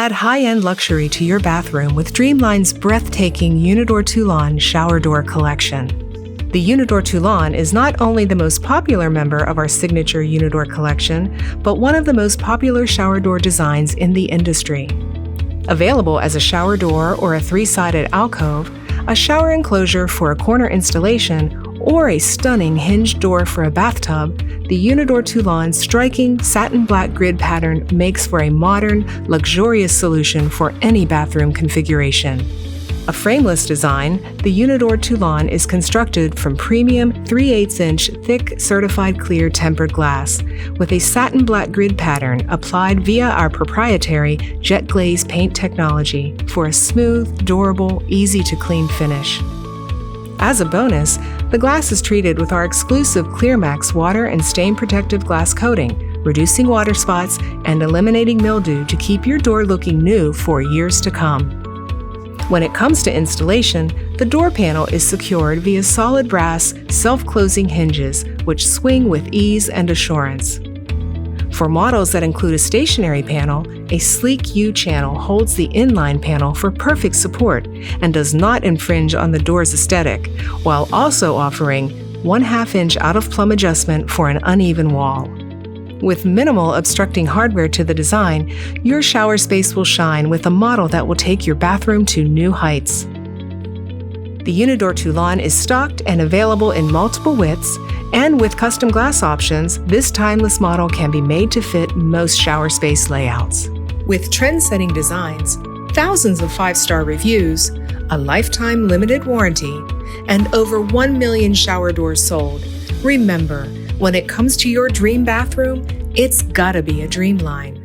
Add high-end luxury to your bathroom with DreamLine's breathtaking Unidoor Toulon shower door collection. The Unidoor Toulon is not only the most popular member of our signature Unidoor collection, but one of the most popular shower door designs in the industry. Available as a shower door or a three-sided alcove, a shower enclosure for a corner installation, or a stunning hinged door for a bathtub, the Unidoor Toulon's striking satin black grid pattern makes for a modern, luxurious solution for any bathroom configuration. A frameless design, the Unidoor Toulon is constructed from premium 3/8-inch thick certified clear tempered glass with a satin black grid pattern applied via our proprietary JetGlaze paint technology for a smooth, durable, easy-to-clean finish. As a bonus, the glass is treated with our exclusive ClearMax water and stain protective glass coating, reducing water spots and eliminating mildew to keep your door looking new for years to come. When it comes to installation, the door panel is secured via solid brass, self-closing hinges, which swing with ease and assurance. For models that include a stationary panel, a sleek U-channel holds the inline panel for perfect support and does not infringe on the door's aesthetic, while also offering 1/2-inch out-of-plumb adjustment for an uneven wall. With minimal obstructing hardware to the design, your shower space will shine with a model that will take your bathroom to new heights. The Unidoor Toulon is stocked and available in multiple widths, and with custom glass options, this timeless model can be made to fit most shower space layouts. With trend-setting designs, thousands of 5-star reviews, a lifetime limited warranty, and over 1 million shower doors sold, remember, when it comes to your dream bathroom, it's gotta be a DreamLine.